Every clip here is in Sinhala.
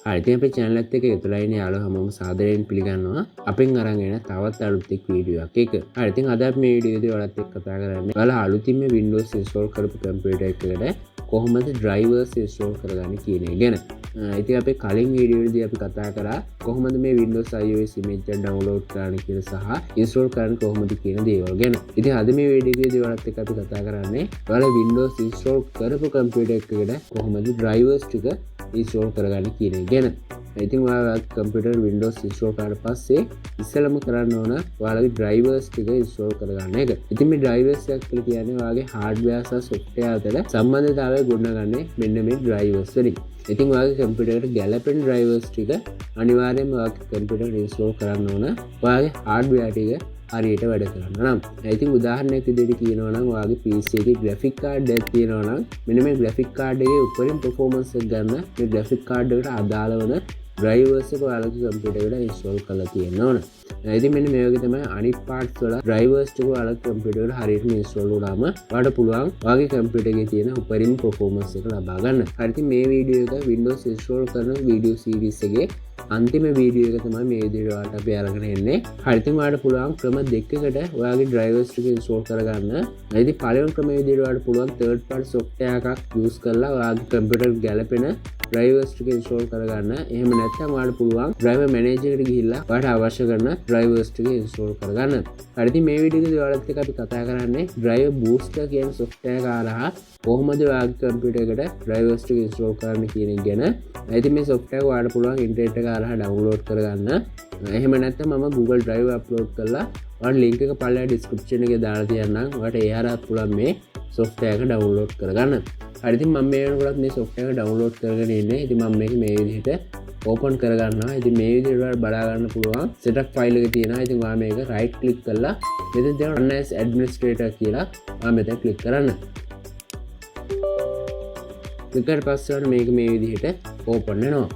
හරි ඉතින් අපේ channel එකත් එක්ක එකතුලා ඉන්න යාළුවෝ හැමෝම සාදරයෙන් පිළිගන්නවා අපෙන් අරන් එන තවත් අලුත් එක් වීඩියෝ එකක්. හරි ඉතින් අද අපි මේ වීඩියෝදී ඔයාලත් එක්ක කතා කරන්නේ ඔයාලා අලුතින්ම Windows install කරපු කම්පියුටර් එකකට කොහොමද drivers install කරගන්නේ කියන එක ගැන. ඉතින් අපේ කලින් වීඩියෝවේදී අපි කතා කරා කොහොමද මේ Windows iOS image එක download කරන්න කියලා සහ install කරන්න කොහොමද කියන දේවල් ගැන. ඉතින් අද මේ වීඩියෝ එකේදී ඔයාලත් එක්ක අපි කතා කරන්නේ ඔයාලා Windows install කරපු කම්පියුටර් එකකට කොහොමද drivers ටික install කරගන්න කියන එක ගැන. ඉතින් ඔයාලා කම්පියුටර් Windows install කරාට පස්සේ ඉස්සෙල්ලම කරන්න ඕන ඔයාලගේ drivers ටික install කරගන්න එක. ඉතින් මේ drivers එක කියලා කියන්නේ ඔයාගේ hardware සහ software අතර සම්බන්ධතාවය ගොඩනගන්නේ මෙන්න මේ drivers වලින්. ඉතින් ඔයාගේ කම්පියුටර් එකට ගැලපෙන drivers ටික අනිවාර්යයෙන්ම ඔයාගේ කම්පියුටර් එකට install කරන්න ඕන. ඔයාගේ hardware ටික හරියට වැඩ කරන්න නම්. ඉතින් උදාහරණයක් විදිහට කියනවා නම් ඔයාගේ PC එකේ graphic card එකක් තියෙනවා නම් මෙන්න මේ graphic card එකේ උඩරින් performance එක ගන්න මේ graphic card එකට අදාළ වන drivers එක ඔයාලගේ කම්පියුටර් එකට install කරලා තියෙන්න ඕන. ඉතින් මෙන්න මේ වගේ තමයි අනිත් parts වල drivers ටික ඔයාලගේ කම්පියුටර් එකට හරියටම install වුණාම ඔයාලට පුළුවන් ඔයාගේ කම්පියුටර් එකේ තියෙන උඩරින් performance එක ලබා ගන්න. හරි ඉතින් මේ වීඩියෝ එක Windows install කරන වීඩියෝ series එකේ අන්තිම වීඩියෝ එක තමයි මේ විදිහට ඔයාලට අපි අරගෙන එන්නේ. හරි ඉතින් ඔයාලට පුළුවන් ක්‍රම දෙකකට ඔයාගේ drivers ටික install කරගන්න. ඉතින් පළවෙනි ක්‍රමයේ විදිහට ඔයාලට පුළුවන් third party software එකක් use කරලා ඔයාගේ කම්පියුටර් ගැලපෙන drivers ටික install කරගන්න. එහෙම නැත්නම් ඔයාලට පුළුවන් driver manager එකට ගිහිල්ලා ඔයාලට අවශ්‍ය කරන drivers ටික install කරගන්න. හරි ඉතින් මේ වීඩියෝ එකේදී ඔයාලත් එක්ක අපි කතා කරන්නේ driver booster කියන software එක හරහා කොහොමද ඔයාගේ කම්පියුටර් එකට drivers ටික install කරන්න කියන එක ගැන. ඉතින් මේ software එක ඔයාලට පුළුවන් ඉන්ටර්නෙට් එක හරහා download කරගන්න. එහෙම නැත්නම් මම Google Drive upload කරලා ඔයාලට link එක පල්ලෙහා description එකේ දාලා තියන්නම්. ඔයාලට ඒ හරහා පුළුවන් මේ software එක download කරගන්න. හරි ඉතින් මම මේ වෙනකොට මේ software එක download කරගෙන ඉන්නේ. ඉතින් මම මේක මේ විදිහට open කරගන්නවා. ඉතින් මේ විදිහට ඔයාලට බලා ගන්න පුළුවන් setup file එක තියෙනවා. ඉතින් ඔයා මේක right click කරලා මෙතන තියෙන run as administrator කියලා ඔයා මෙතන click කරන්න. click කරලා පස්සේ මේක මේ විදිහට open වෙනවා.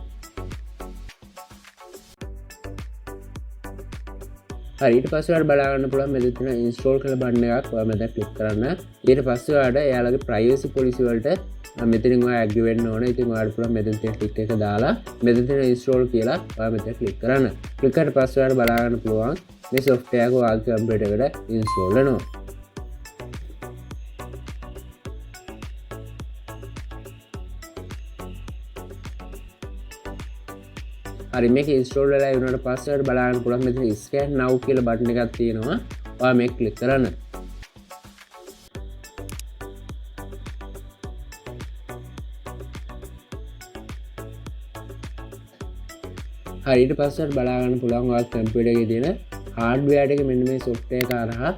හරි ඊට පස්සේ ඔයාලට බලා ගන්න පුළුවන් මෙතන තියෙන install කරලා බටන් එකක් ඔයා මෙතන click කරන්න. ඊට පස්සේ ඔයාලට එයාලගේ privacy policy වලට මෙතනින් ඔයා agree වෙන්න ඕන. ඉතින් ඔයාලට පුළුවන් මෙතන තියෙන tick එක දාලා මෙතන තියෙන install කියලා ඔයා මෙතන click කරන්න. click කරලා පස්සේ ඔයාලට බලා ගන්න පුළුවන් මේ software එක ඔයාගේ කම්පියුටර් එකට install වෙනවා. හරි මේක install වෙලා ඉවරනට පස්සේ බලා ගන්න පුළුවන් මෙතන scan now කියලා බටන් එකක් තියෙනවා. ඔයා මේක click කරන්න. හරි ඊට පස්සේ බලා ගන්න පුළුවන් ඔයාගේ කම්පියුටර් එකේ තියෙන hardware එක මෙන්න මේ software එක හරහා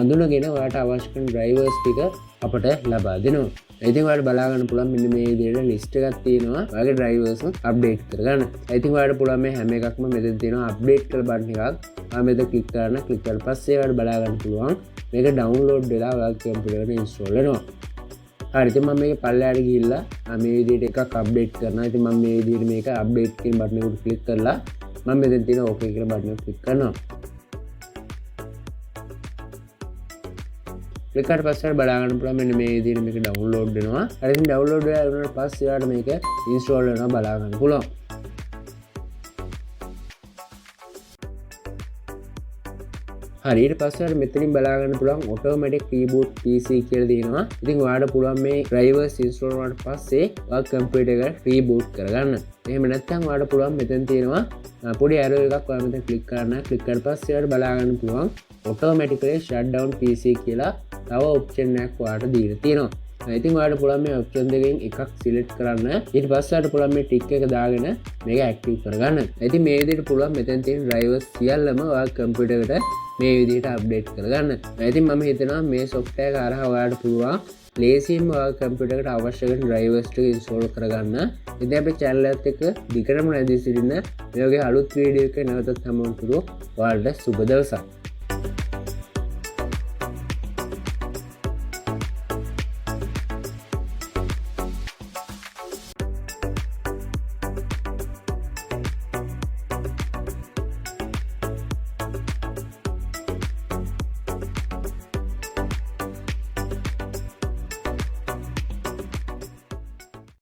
අඳුනගෙන ඔයාලට අවශ්‍ය කරන drivers ටික අපට ලබා දෙනවා. ඉතින් ඔයාලට බලා ගන්න පුළුවන් මෙන්න මේ විදිහට list එකක් තියෙනවා. ඔයාගේ drivers update කරගන්න. ඉතින් ඔයාලට පුළුවන් මේ හැම එකක්ම මෙතන තියෙනවා update කියලා බටන් එකක්. ඔයා මෙතන click කරන්න. click කරලා පස්සේ ඔයාලට බලා ගන්න පුළුවන් මේක download වෙලා ඔයාගේ කම්පියුටර් එකට install වෙනවා. හරි ඉතින් මම මේක පල්ලෙහාට ගිහිල්ලා මේ විදිහට එකක් update කරනවා. ඉතින් මම මේ විදිහට මේක update කියන බටන් එකට click කරලා මම මෙතන තියෙන okay කියන බටන් එක click කරනවා. click කරලා පස්සේ බලා ගන්න පුළුවන් මෙන්න මේ විදිහට මේක download වෙනවා. හරි ඉතින් download වෙලා ඉවරනට පස්සේ ඔයාලට මේක install වෙනවා බලා ගන්න පුළුවන්. හරි ඊට පස්සේ මෙතනින් බලා ගන්න පුළුවන් automatic reboot PC කියලා තියෙනවා. ඉතින් ඔයාලට පුළුවන් මේ drivers install වුණාට පස්සේ ඔයාගේ කම්පියුටර් එක reboot කරගන්න. එහෙම නැත්නම් ඔයාලට පුළුවන් මෙතන තියෙනවා පොඩි arrow එකක් ඔයා මෙතන click කරන්න. click කරලා පස්සේ ඔයාලට බලා ගන්න පුළුවන් automatically shut down PC කියලා තව option එකක් ඔයාලට දීලා තියෙනවා. ඉතින් ඔයාලට පුළුවන් මේ option දෙකෙන් එකක් select කරන්න. ඊට පස්සේ ඔයාලට පුළුවන් මේ tick එක දාගෙන මේක active කරගන්න. ඉතින් මේ විදිහට පුළුවන් මෙතන තියෙන drivers සියල්ලම ඔයාගේ කම්පියුටර් එකට මේ විදිහට අප්ඩේට් කරගන්න. ඉතින් මම හිතනවා මේ software එක හරහා ඔයාලට පුළුවන් ලේසියෙන්ම ඔයාගේ කම්පියුටර් එකට අවශ්‍ය කරන drivers ටික install කරගන්න. ඉතින් අපේ channel එකත් එක්ක දිගටම රැඳී සිටින්න. මේ වගේ අලුත් වීඩියෝ එකක නැවතත් හමු වෙමු. ඔයාලට සුබ දවසක්.